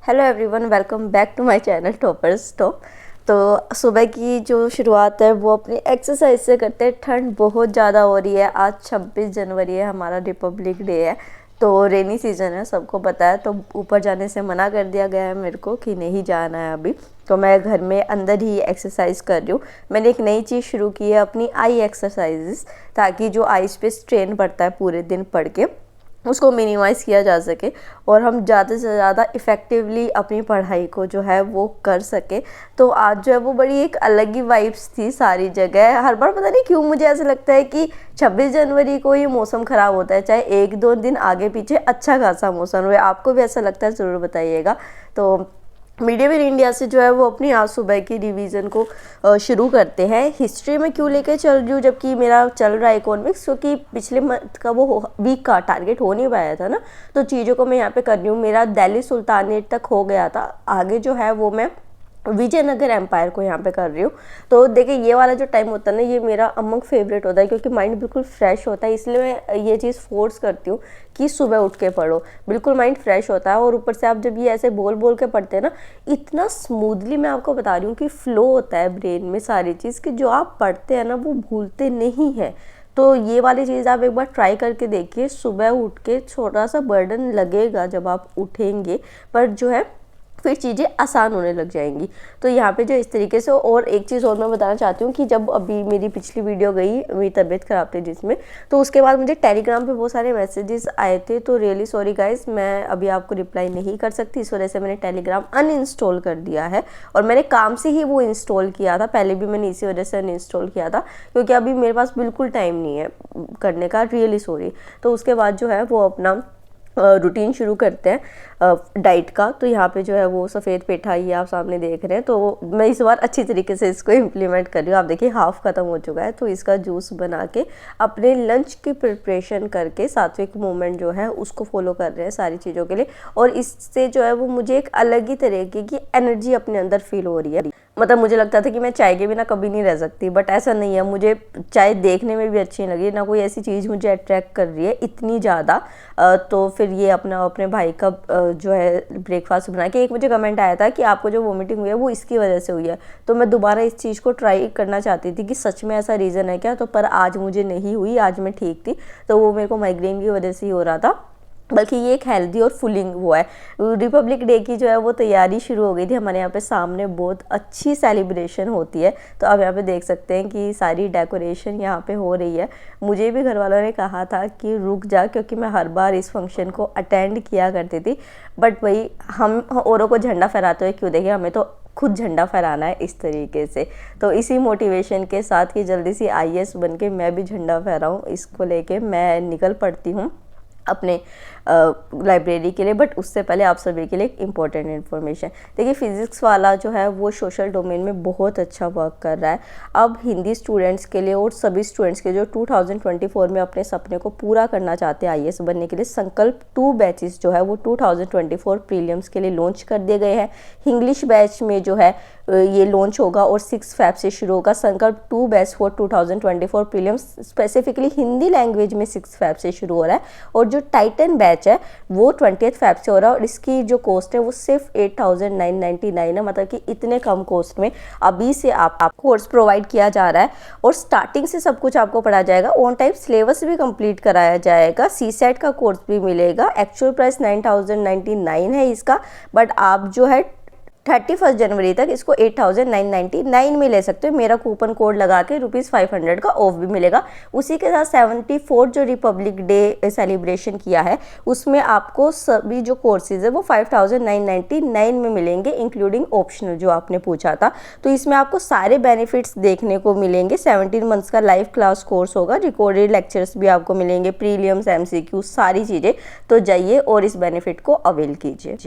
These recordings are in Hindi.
Hello everyone, welcome back to my channel toppers top. तो सुबह की जो शुरुआत है वो अपनी एक्सरसाइज से करते हैं। ठंड बहुत ज़्यादा हो रही है। आज 26 जनवरी है, हमारा रिपब्लिक डे है। तो रेनी सीज़न है, सबको पता है। तो ऊपर जाने से मना कर दिया गया है मेरे को कि नहीं जाना है अभी। तो मैं घर में अंदर ही एक्सरसाइज कर रही हूँ। मैंने एक नई चीज़ शुरू की है, अपनी आई एक्सरसाइजेस, ताकि जो आइज़ पे स्ट्रेन पड़ता है पूरे दिन पढ़ के उसको मिनिमाइज़ किया जा सके और हम ज़्यादा से ज़्यादा इफ़ेक्टिवली अपनी पढ़ाई को जो है वो कर सके। तो आज जो है वो बड़ी एक अलग ही वाइब्स थी सारी जगह। हर बार पता नहीं क्यों मुझे ऐसा लगता है कि 26 जनवरी को ये मौसम ख़राब होता है, चाहे एक दो दिन आगे पीछे अच्छा खासा मौसम हुए। आपको भी ऐसा लगता है? ज़रूर बताइएगा। तो मिडीवल इंडिया से जो है वो अपनी आज सुबह की रिवीजन को शुरू करते हैं। हिस्ट्री में क्यों लेके चल रही हूँ जबकि मेरा चल रहा है इकोनॉमिक्स, क्योंकि पिछले मंथ का वो वीक का टारगेट हो नहीं पाया था ना, तो चीज़ों को मैं यहाँ पे कर रही हूँ। मेरा दिल्ली सुल्तानेट तक हो गया था, आगे जो है वो मैं विजयनगर एम्पायर को यहाँ पे कर रही हूँ। तो देखिए, ये वाला जो टाइम होता है ना, ये मेरा अमंग फेवरेट होता है, क्योंकि माइंड बिल्कुल फ्रेश होता है। इसलिए मैं ये चीज़ फोर्स करती हूँ कि सुबह उठ के पढ़ो, बिल्कुल माइंड फ्रेश होता है। और ऊपर से आप जब ये ऐसे बोल बोल के पढ़ते हैं ना, इतना स्मूथली, मैं आपको बता रही हूँ कि फ्लो होता है ब्रेन में सारी चीज़, कि जो आप पढ़ते हैं ना वो भूलते नहीं है। तो ये वाली चीज़ आप एक बार ट्राई करके देखिए। सुबह उठ के छोटा सा बर्डन लगेगा जब आप उठेंगे, पर जो है फिर चीज़ें आसान होने लग जाएंगी। तो यहाँ पे जो इस तरीके से, और एक चीज़ और मैं बताना चाहती हूँ कि जब अभी मेरी पिछली वीडियो गई, मेरी तबीयत ख़राब थी जिसमें, तो उसके बाद मुझे टेलीग्राम पे बहुत सारे मैसेजेस आए थे। तो रियली सॉरी गाइस, मैं अभी आपको रिप्लाई नहीं कर सकती, इस वजह से मैंने टेलीग्राम अनइंस्टॉल कर दिया है। और मैंने काम से ही वो इंस्टॉल किया था, पहले भी मैंने इसी वजह से अनइंस्टॉल किया था, क्योंकि अभी मेरे पास बिल्कुल टाइम नहीं है करने का। Really sorry. तो उसके बाद जो है वो अपना रूटीन शुरू करते हैं डाइट का। तो यहाँ पे जो है वो सफ़ेद पेठा ये आप सामने देख रहे हैं। तो मैं इस बार अच्छी तरीके से इसको इम्प्लीमेंट कर रही हूँ। आप देखिए, हाफ़ ख़त्म हो चुका है। तो इसका जूस बना के अपने लंच की प्रिपरेशन करके सात्विक मूवमेंट जो है उसको फॉलो कर रहे हैं सारी चीज़ों के लिए। और इससे जो है वो मुझे एक अलग ही तरीके की एनर्जी अपने अंदर फील हो रही है। मतलब मुझे लगता था कि मैं चाय के बिना कभी नहीं रह सकती, बट ऐसा नहीं है। मुझे चाय देखने में भी अच्छी लगी ना, कोई ऐसी चीज़ मुझे अट्रैक्ट कर रही है इतनी ज़्यादा। तो फिर ये अपने भाई का जो है ब्रेकफास्ट बना के, एक मुझे कमेंट आया था कि आपको जो वोमिटिंग हुई है वो इसकी वजह से हुई है। तो मैं दोबारा इस चीज़ को ट्राई करना चाहती थी कि सच में ऐसा रीज़न है क्या। तो पर आज मुझे नहीं हुई, आज मैं ठीक थी। तो वो मेरे को माइग्रेन की वजह से ही हो रहा था, बल्कि ये एक हेल्दी और फुलिंग वो है। रिपब्लिक डे की जो है वो तैयारी शुरू हो गई थी। हमारे यहाँ पे सामने बहुत अच्छी सेलिब्रेशन होती है। तो आप यहाँ पे देख सकते हैं कि सारी डेकोरेशन यहाँ पे हो रही है। मुझे भी घर वालों ने कहा था कि रुक जा, क्योंकि मैं हर बार इस फंक्शन को अटेंड किया करती थी, बट वही, हम औरों को झंडा फहराते हुए क्यों देखें, हमें तो खुद झंडा फहराना है इस तरीके से। तो इसी मोटिवेशन के साथ कि जल्दी सी आईएएस बन के मैं भी झंडा फहराऊँ, इसको लेके मैं निकल पड़ती हूँ अपने लाइब्रेरी के लिए। बट उससे पहले आप सभी के लिए एक इम्पॉर्टेंट इन्फॉर्मेशन। देखिए, फिज़िक्स वाला जो है वो सोशल डोमेन में बहुत अच्छा वर्क कर रहा है। अब हिंदी स्टूडेंट्स के लिए और सभी स्टूडेंट्स के जो 2024 में अपने सपने को पूरा करना चाहते हैं आईएएस बनने के लिए, संकल्प 2 बैचेस जो है वो 2024 प्रीलिम्स के लिए लॉन्च कर दिए गए हैं। इंग्लिश बैच में जो है ये लॉन्च होगा और 6 फ़रवरी से शुरू होगा। संकल्प 2 batch for 2024 prelims specifically Hindi language में 6 फ़रवरी से शुरू हो रहा है। और जो टाइटन बैच है वो 20 फ़रवरी से हो रहा है। और इसकी जो कॉस्ट है वो सिर्फ 8,999 है। मतलब कि इतने कम कॉस्ट में अभी से आप कोर्स प्रोवाइड किया जा रहा है। और स्टार्टिंग से सब कुछ आपको पढ़ाया जाएगा। ऑन टाइम सिलेबस भी कंप्लीट कराया जाएगा। सीसेट का कोर्स भी मिलेगा। एक्चुअल प्राइस 9,099 है इसका, बट आप जो है 31 जनवरी तक इसको 8,999 में ले सकते हो। मेरा कूपन कोड लगा के ₹500 का ऑफ भी मिलेगा। उसी के साथ 74 जो रिपब्लिक डे सेलिब्रेशन किया है उसमें आपको सभी जो कोर्सेज है वो 5,999 में मिलेंगे, इंक्लूडिंग ऑप्शनल जो आपने पूछा था। तो इसमें आपको सारे बेनिफिट्स देखने को मिलेंगे। 17 मंथ्स का लाइव क्लास कोर्स होगा, रिकॉर्डेड लेक्चर्स भी आपको मिलेंगे, प्रीलिम्स, एमसीक्यू, सारी चीज़ें। तो जाइए और इस बेनिफिट को अवेल कीजिए।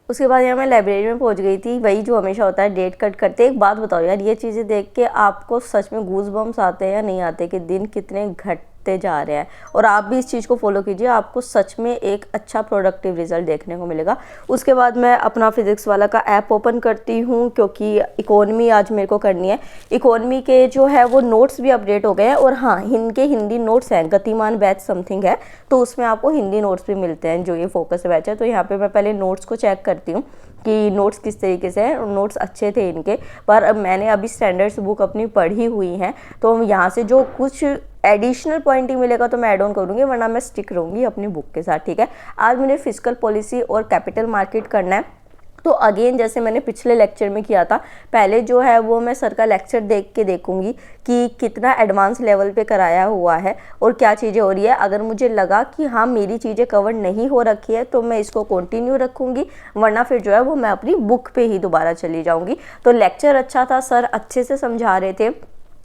उसके बाद यहाँ मैं लाइब्रेरी में पहुँच गई थी। वही जो हमेशा होता है, डेट कट करते। एक बात बताओ यार, ये चीज़ें देख के आपको सच में गूज बम्स आते हैं या नहीं आते, कि दिन कितने घटते मिलते जा रहे हैं। और आप भी इस चीज़ को फॉलो कीजिए, आपको सच में एक अच्छा प्रोडक्टिव रिजल्ट देखने को मिलेगा। उसके बाद मैं अपना फिज़िक्स वाला का ऐप ओपन करती हूँ, क्योंकि इकोनॉमी आज मेरे को करनी है। इकोनॉमी के जो है वो नोट्स भी अपडेट हो गए हैं, और हाँ, इनके हिंदी नोट्स हैं, गतिमान बैच समथिंग है, तो उसमें आपको हिंदी नोट्स भी मिलते हैं जो ये फोकस बैच है। तो यहाँ पे मैं पहले नोट्स को चेक करती हूँ कि नोट्स किस तरीके से हैं। नोट्स अच्छे थे इनके, पर अब मैंने अभी स्टैंडर्ड्स बुक अपनी पढ़ी हुई हैं, तो यहाँ से जो कुछ एडिशनल पॉइंट ही मिलेगा तो मैं ऐड ऑन करूँगी, वरना मैं स्टिक रहूँगी अपनी बुक के साथ, ठीक है। आज मुझे फिस्कल पॉलिसी और कैपिटल मार्केट करना है। तो अगेन जैसे मैंने पिछले लेक्चर में किया था, पहले जो है वो मैं सर का लेक्चर देख के देखूंगी कि कितना एडवांस लेवल पे कराया हुआ है और क्या चीज़ें हो रही है। अगर मुझे लगा कि हाँ मेरी चीज़ें कवर नहीं हो रखी है तो मैं इसको कंटिन्यू रखूंगी, वरना फिर जो है वो मैं अपनी बुक पे ही दोबारा चली जाऊंगी। तो लेक्चर अच्छा था, सर अच्छे से समझा रहे थे।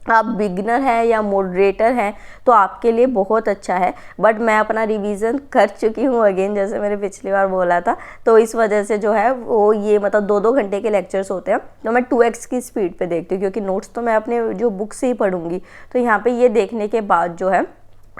आप बिगिनर हैं या मॉडरेटर हैं तो आपके लिए बहुत अच्छा है, बट मैं अपना रिवीजन कर चुकी हूँ अगेन, जैसे मैंने पिछली बार बोला था। तो इस वजह से जो है वो ये मतलब 2-2 घंटे के लेक्चर्स होते हैं, तो मैं 2x की स्पीड पे देखती हूँ, क्योंकि नोट्स तो मैं अपने जो बुक से ही पढ़ूंगी। तो यहाँ पे ये देखने के बाद जो है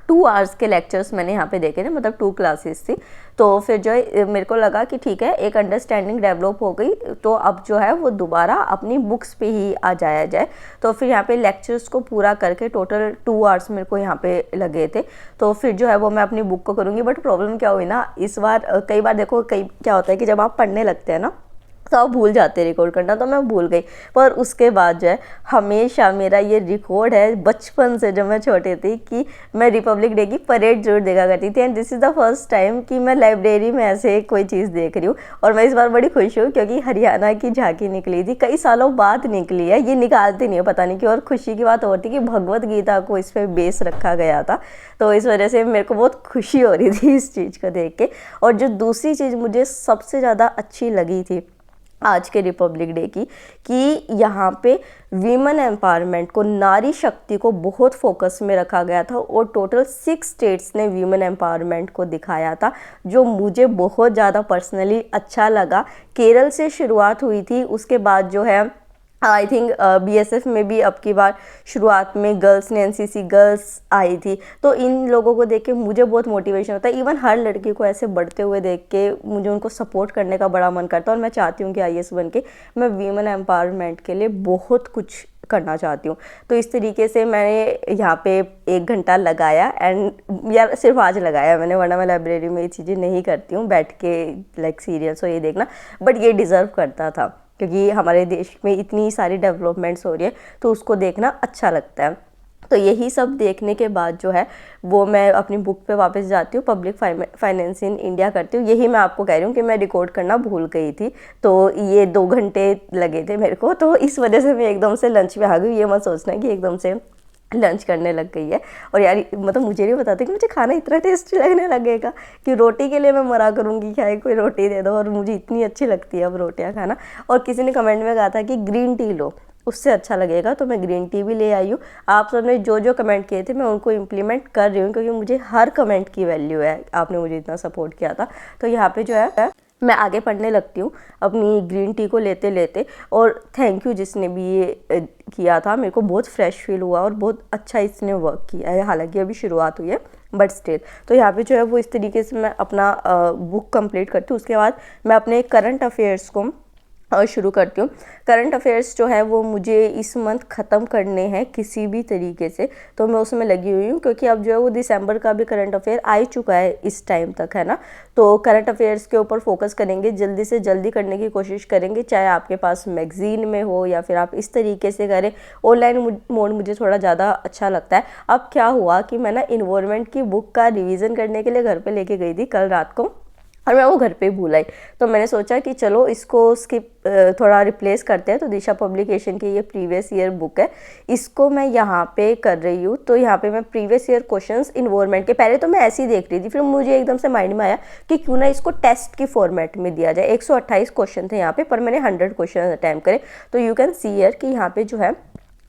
2 आवर्स के लेक्चर्स मैंने यहाँ पे देखे थे, मतलब 2 क्लासेस थी। तो फिर जो है मेरे को लगा कि ठीक है, एक अंडरस्टैंडिंग डेवलप हो गई, तो अब जो है वो दोबारा अपनी बुक्स पे ही आ जाया जाए। तो फिर यहाँ पे लेक्चर्स को पूरा करके टोटल 2 आवर्स मेरे को यहाँ पे लगे थे। तो फिर जो है वो मैं अपनी बुक को करूँगी। बट प्रॉब्लम क्या हुई ना, इस बार कई बार देखो, कई क्या होता है कि जब आप पढ़ने लगते हैं ना तो आप भूल जाते हैं रिकॉर्ड करना, तो मैं भूल गई। पर उसके बाद जो है हमेशा मेरा ये रिकॉर्ड है बचपन से, जब मैं छोटी थी, कि मैं रिपब्लिक डे की परेड जरूर देखा करती थी। And this is the first time कि मैं लाइब्रेरी में ऐसे कोई चीज़ देख रही हूँ। और मैं इस बार बड़ी खुश हूँ क्योंकि हरियाणा की झांकी निकली थी, कई सालों बाद निकली है, ये निकालती नहीं है पता नहीं क्यों। और खुशी की बात और थी कि भगवत गीता को इस पर बेस रखा गया था, तो इस वजह से मेरे को बहुत खुशी हो रही थी इस चीज़ को देख के। और जो दूसरी चीज़ मुझे सबसे ज़्यादा अच्छी लगी थी आज के रिपब्लिक डे की, कि यहाँ पे वीमेन एम्पावरमेंट को, नारी शक्ति को बहुत फोकस में रखा गया था। और टोटल 6 स्टेट्स ने वीमेन एम्पावरमेंट को दिखाया था, जो मुझे बहुत ज़्यादा पर्सनली अच्छा लगा। केरल से शुरुआत हुई थी, उसके बाद जो है आई थिंक BSF में भी अब की बार शुरुआत में गर्ल्स ने, NCC गर्ल्स आई थी। तो इन लोगों को देख के मुझे बहुत मोटिवेशन होता है। इवन हर लड़की को ऐसे बढ़ते हुए देख के मुझे उनको सपोर्ट करने का बड़ा मन करता है। और मैं चाहती हूँ कि IAS बन के मैं वीमेन एम्पावरमेंट के लिए बहुत कुछ करना चाहती हूँ। तो इस तरीके से मैंने यहाँ पे 1 घंटा लगाया, एंड यार सिर्फ आज लगाया मैंने, वरना मैं लाइब्रेरी में ये चीज़ें नहीं करती हूँ बैठ के लाइक सीरियल्स और ये देखना। बट ये डिज़र्व करता था, क्योंकि हमारे देश में इतनी सारी डेवलपमेंट्स हो रही है, तो उसको देखना अच्छा लगता है। तो यही सब देखने के बाद जो है वो मैं अपनी बुक पे वापस जाती हूँ, पब्लिक फाइनेंस इन इंडिया करती हूँ। यही मैं आपको कह रही हूँ कि मैं रिकॉर्ड करना भूल गई थी, तो ये 2 घंटे लगे थे मेरे को, तो इस वजह से मैं एकदम से लंच पे आ गई। ये मत सोचना कि एकदम से लंच करने लग गई है। और यार मतलब मुझे नहीं बताते कि मुझे खाना इतना टेस्टी लगने लगेगा कि रोटी के लिए मैं मरा करूँगी, क्या है कोई रोटी दे दो। और मुझे इतनी अच्छी लगती है अब रोटियाँ खाना। और किसी ने कमेंट में कहा था कि ग्रीन टी लो, उससे अच्छा लगेगा, तो मैं ग्रीन टी भी ले आई हूँ। आप सबने जो जो कमेंट किए थे मैं उनको इम्प्लीमेंट कर रही हूँ, क्योंकि मुझे हर कमेंट की वैल्यू है। आपने मुझे इतना सपोर्ट किया था, तो यहाँ पे जो है मैं आगे पढ़ने लगती हूँ अपनी ग्रीन टी को लेते लेते। और थैंक यू जिसने भी ये किया था, मेरे को बहुत फ्रेश फील हुआ और बहुत अच्छा इसने वर्क किया है। हालांकि अभी शुरुआत हुई है बट स्टिल। तो यहाँ पे जो है वो इस तरीके से मैं अपना बुक कंप्लीट करती हूँ। उसके बाद मैं अपने करंट अफेयर्स को शुरू करती हूँ। करंट अफेयर्स जो है वो मुझे इस मंथ ख़त्म करने हैं किसी भी तरीके से, तो मैं उसमें लगी हुई हूँ, क्योंकि अब जो है वो दिसंबर का भी करंट अफेयर आ ही चुका है इस टाइम तक, है ना। तो करंट अफेयर्स के ऊपर फोकस करेंगे, जल्दी से जल्दी करने की कोशिश करेंगे, चाहे आपके पास मैगजीन में हो या फिर आप इस तरीके से करें। ऑनलाइन मोड मुझे थोड़ा ज़्यादा अच्छा लगता है। अब क्या हुआ कि मैं ना इन्वायरमेंट की बुक का रिविज़न करने के लिए घर पर लेके गई थी कल रात को, और मैं वो घर पे ही भूल आई। तो मैंने सोचा कि चलो इसको स्किप थोड़ा रिप्लेस करते हैं। तो दिशा पब्लिकेशन की ये प्रीवियस ईयर बुक है, इसको मैं यहाँ पे कर रही हूँ। तो यहाँ पे मैं प्रीवियस ईयर क्वेश्चंस इन्वायरमेंट के, पहले तो मैं ऐसे ही देख रही थी, फिर मुझे एकदम से माइंड में आया कि क्यों ना इसको टेस्ट की फॉर्मेट में दिया जाए। 128 क्वेश्चन थे यहाँ पे, पर मैंने 100 क्वेश्चन अटैम्प्ट करे। तो यू कैन सी ईयर कि यहाँ पे जो है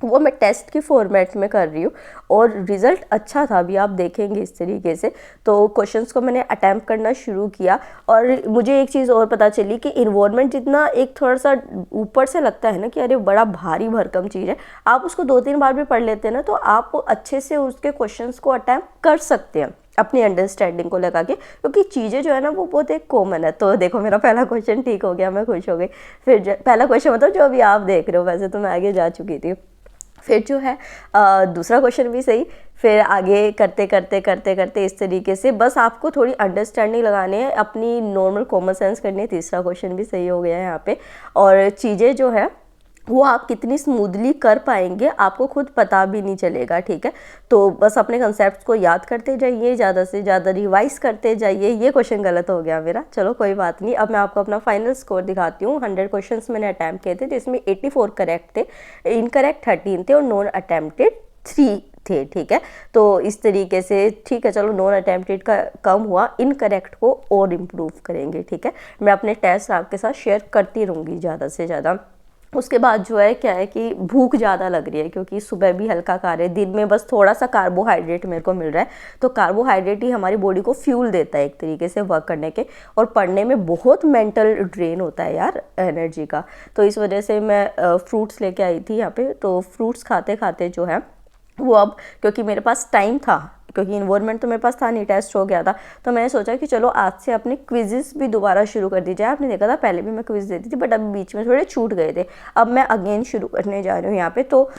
वो मैं टेस्ट की फॉर्मेट में कर रही हूँ और रिज़ल्ट अच्छा था, अभी आप देखेंगे इस तरीके से। तो क्वेश्चंस को मैंने अटैम्प्ट करना शुरू किया और मुझे एक चीज़ और पता चली कि इन्वायरमेंट जितना एक थोड़ा सा ऊपर से लगता है ना कि अरे बड़ा भारी भरकम चीज़ है, आप उसको 2-3 बार भी पढ़ लेते हैं ना तो आप अच्छे से उसके क्वेश्चंस को अटैम्प्ट कर सकते हैं अपनी अंडरस्टैंडिंग को लगा के, क्योंकि चीज़ें जो है ना वो बहुत एक कॉमन है। तो देखो मेरा पहला क्वेश्चन ठीक हो गया, मैं खुश हो गई। फिर पहला क्वेश्चन मतलब जो अभी आप देख रहे हो, वैसे तो मैं आगे जा चुकी थी। फिर जो है दूसरा क्वेश्चन भी सही, फिर आगे करते करते करते करते इस तरीके से बस आपको थोड़ी अंडरस्टैंडिंग लगानी है, अपनी नॉर्मल कॉमन सेंस करनी है। तीसरा क्वेश्चन भी सही हो गया है यहाँ पे। और चीज़ें जो है वो आप कितनी स्मूथली कर पाएंगे आपको खुद पता भी नहीं चलेगा, ठीक है। तो बस अपने कंसेप्ट को याद करते जाइए, ज़्यादा से ज़्यादा रिवाइज करते जाइए। ये क्वेश्चन गलत हो गया मेरा, चलो कोई बात नहीं। अब मैं आपको अपना फाइनल स्कोर दिखाती हूँ। 100 क्वेश्चंस मैंने अटैम्प्ट किए थे जिसमें 84 करेक्ट थे, इनकरेक्ट 13 थे और नॉन अटैम्प्टेड 3 थे, ठीक है। तो इस तरीके से ठीक है, चलो नॉन अटैम्प्टेड का कम हुआ, इनकरेक्ट को और इम्प्रूव करेंगे, ठीक है। मैं अपने टेस्ट आपके साथ शेयर करती रहूँगी ज़्यादा से ज़्यादा। उसके बाद जो है क्या है कि भूख ज़्यादा लग रही है, क्योंकि सुबह भी हल्का खा रहे हैं, दिन में बस थोड़ा सा कार्बोहाइड्रेट मेरे को मिल रहा है। तो कार्बोहाइड्रेट ही हमारी बॉडी को फ्यूल देता है एक तरीके से वर्क करने के, और पढ़ने में बहुत मेंटल ड्रेन होता है यार एनर्जी का। तो इस वजह से मैं फ्रूट्स लेके आई थी यहाँ पे। तो फ्रूट्स खाते खाते जो है वो अब क्योंकि मेरे पास टाइम था, क्योंकि इन्वायरमेंट तो मेरे पास था नहीं, टेस्ट हो गया था, तो मैंने सोचा कि चलो आज से अपने क्विज़ेस भी दोबारा शुरू कर दी जाए। आपने देखा था पहले भी मैं क्विज़ देती थी बट अभी बीच में थोड़े छूट गए थे, अब मैं अगेन शुरू करने जा रही हूँ यहाँ पे। तो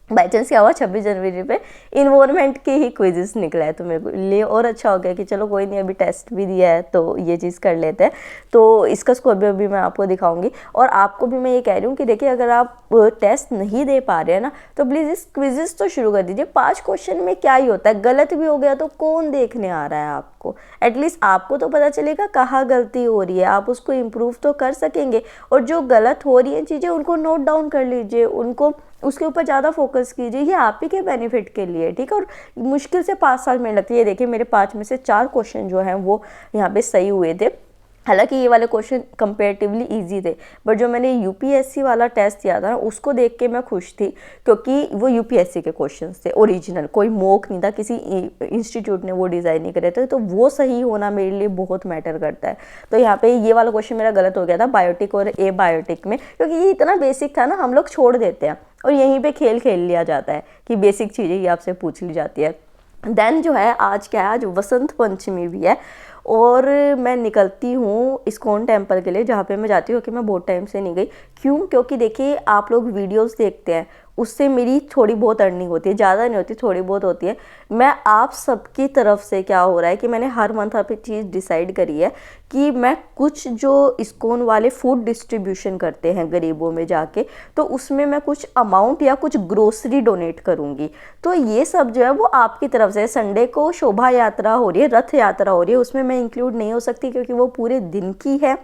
बाई चांस क्या हुआ 26 जनवरी पे इन्वायरमेंट के ही क्विज़ेस निकला है, तो मेरे को लिए और अच्छा हो गया कि चलो कोई नहीं, अभी टेस्ट भी दिया है तो ये चीज़ कर लेते हैं। तो इसका स्कोर भी अभी मैं आपको दिखाऊंगी। और आपको भी मैं ये कह रही हूँ कि देखिए अगर आप टेस्ट नहीं दे पा रहे हैं ना तो प्लीज़ इस क्विज़ेस तो शुरू कर दीजिए। 5 क्वेश्चन में क्या ही होता है, गलत भी हो गया तो कौन देखने आ रहा है आपको, एटलीस्ट आपको तो पता चलेगा कहाँ गलती हो रही है, आप उसको इम्प्रूव तो कर सकेंगे। और जो गलत हो रही हैं चीज़ें उनको नोट डाउन कर लीजिए, उनको उसके ऊपर ज़्यादा फोकस कीजिए, ये आप ही के बेनिफिट के लिए, ठीक है। और मुश्किल से 5 साल में लगती है, देखिए मेरे 5 में से 4 क्वेश्चन जो हैं वो यहाँ पे सही हुए थे। हालांकि ये वाले क्वेश्चन कंपेरेटिवली इजी थे, बट जो मैंने यूपीएससी वाला टेस्ट दिया था ना उसको देख के मैं खुश थी, क्योंकि वो यूपीएससी के क्वेश्चंस थे ओरिजिनल, कोई मॉक नहीं था, किसी इंस्टीट्यूट ने वो डिज़ाइन नहीं करे थे। तो वो सही होना मेरे लिए बहुत मैटर करता है। तो यहाँ पे ये वाला क्वेश्चन मेरा गलत हो गया था बायोटिक और ए बायोटिक में, क्योंकि ये इतना बेसिक था ना, हम लोग छोड़ देते हैं और यहीं पर खेल खेल लिया जाता है कि बेसिक चीज़ें ही आपसे पूछ ली जाती है। देन जो है आज क्या है, आज वसंत पंचमी भी है और मैं निकलती हूँ इस्कॉन टेम्पल के लिए, जहाँ पे मैं जाती हूँ कि मैं बहुत टाइम से नहीं गई। क्यों? क्योंकि देखिए आप लोग वीडियोस देखते हैं, उससे मेरी थोड़ी बहुत अर्निंग होती है, ज़्यादा नहीं होती, थोड़ी बहुत होती है। मैं आप सबकी तरफ से क्या हो रहा है कि मैंने हर मंथ पे चीज़ डिसाइड करी है कि मैं कुछ जो इस्कॉन वाले फूड डिस्ट्रीब्यूशन करते हैं गरीबों में जाके, तो उसमें मैं कुछ अमाउंट या कुछ ग्रोसरी डोनेट करूँगी। तो ये सब जो है वो आपकी तरफ से। संडे को शोभा यात्रा हो रही है, रथ यात्रा हो रही है, उसमें मैं इंक्लूड नहीं हो सकती क्योंकि वो पूरे दिन की है,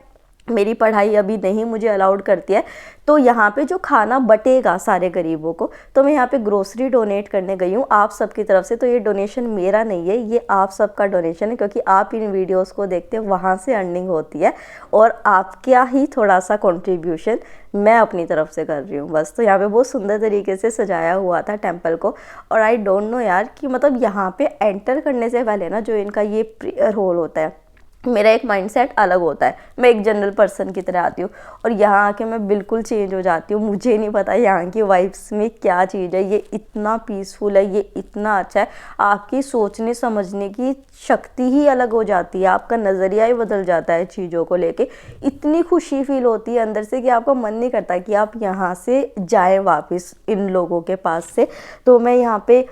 मेरी पढ़ाई अभी नहीं मुझे अलाउड करती है। तो यहाँ पे जो खाना बटेगा सारे गरीबों को, तो मैं यहाँ पे ग्रोसरी डोनेट करने गई हूँ आप सबकी तरफ से। तो ये डोनेशन मेरा नहीं है, ये आप सबका डोनेशन है, क्योंकि आप इन वीडियोस को देखते हैं, वहाँ से अर्निंग होती है और आपका ही थोड़ा सा कंट्रीब्यूशन मैं अपनी तरफ से कर रही हूँ बस। तो यहाँ पे बहुत सुंदर तरीके से सजाया हुआ था टेम्पल को। और आई डोंट नो यार कि मतलब यहाँ पे एंटर करने से पहले ना जो इनका ये प्रेयर हॉल होता है, मेरा एक माइंडसेट अलग होता है। मैं एक जनरल पर्सन की तरह आती हूँ और यहाँ आके मैं बिल्कुल चेंज हो जाती हूँ। मुझे नहीं पता यहाँ की वाइब्स में क्या चीज़ है, ये इतना पीसफुल है, ये इतना अच्छा है, आपकी सोचने समझने की शक्ति ही अलग हो जाती है, आपका नज़रिया ही बदल जाता है चीज़ों को लेके। इतनी खुशी फील होती है अंदर से कि आपका मन नहीं करता कि आप यहाँ से जाएँ वापस इन लोगों के पास से। तो मैं यहाँ पे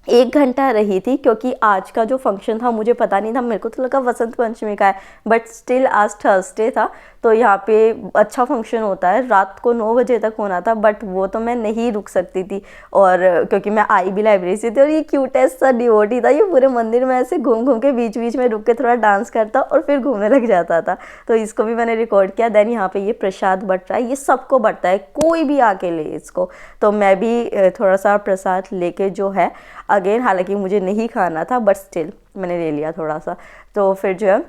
1 घंटा रही थी, क्योंकि आज का जो फंक्शन था मुझे पता नहीं था, मेरे को तो लगा वसंत पंचमी का है, बट स्टिल आज थर्सडे था। तो यहाँ पे अच्छा फंक्शन होता है, रात को 9 बजे तक होना था, बट वो तो मैं नहीं रुक सकती थी। और क्योंकि मैं आई भी लाइब्रेरी से थी और ये क्यूटेस्ट सा डिवोटी था, ये पूरे मंदिर में ऐसे घूम घूम के बीच बीच में रुक के थोड़ा डांस करता और फिर घूमने लग जाता था। तो इसको भी मैंने रिकॉर्ड किया। देन यहाँ पे ये प्रसाद बट रहा है, ये सबको बटता है, कोई भी आके ले इसको। तो मैं भी थोड़ा सा प्रसाद लेके जो है अगेन, हालांकि मुझे नहीं खाना था बट स्टिल मैंने ले लिया थोड़ा सा। तो फिर जो है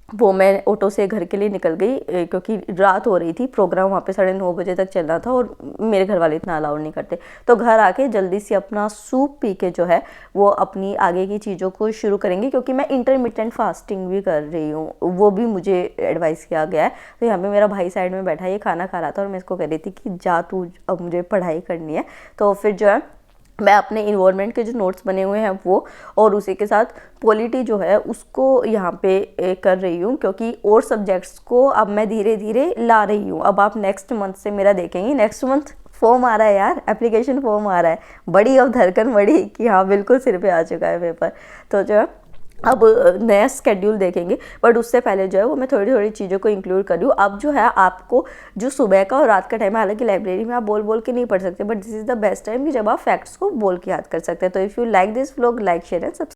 वो मैं ऑटो से घर के लिए निकल गई क्योंकि रात हो रही थी, प्रोग्राम वहाँ पे 9:30 तक चल रहा था और मेरे घर वाले इतना अलाउड नहीं करते। तो घर आके जल्दी से अपना सूप पी के जो है वो अपनी आगे की चीज़ों को शुरू करेंगे, क्योंकि मैं इंटरमिटेंट फास्टिंग भी कर रही हूँ, वो भी मुझे एडवाइस किया गया है। तो यहाँ पे मेरा भाई साइड में बैठा ये खाना खा रहा था और मैं इसको कह रही थी कि जा तू, अब मुझे पढ़ाई करनी है। तो फिर जो है मैं अपने इन्वायरमेंट के जो नोट्स बने हुए हैं वो, और उसी के साथ पॉलिटी जो है उसको यहाँ पे कर रही हूँ, क्योंकि और सब्जेक्ट्स को अब मैं धीरे धीरे ला रही हूँ। अब आप नेक्स्ट मंथ से मेरा देखेंगे, नेक्स्ट मंथ फॉर्म आ रहा है यार, एप्लीकेशन फॉर्म आ रहा है, बड़ी अब धड़कन बड़ी कि हाँ बिल्कुल सिर पे आ चुका है पेपर। तो जो है अब नया स्केड्यूल देखेंगे, बट उससे पहले जो है वो मैं थोड़ी थोड़ी चीज़ों को इंक्लूड कर रही हूँ। अब जो है आपको जो सुबह का और रात का टाइम है, हालांकि लाइब्रेरी में आप बोल बोल के नहीं पढ़ सकते, but this is the best time कि जब आप फैक्ट्स को बोल के याद कर सकते हैं। तो if you like this vlog, like share and subscribe.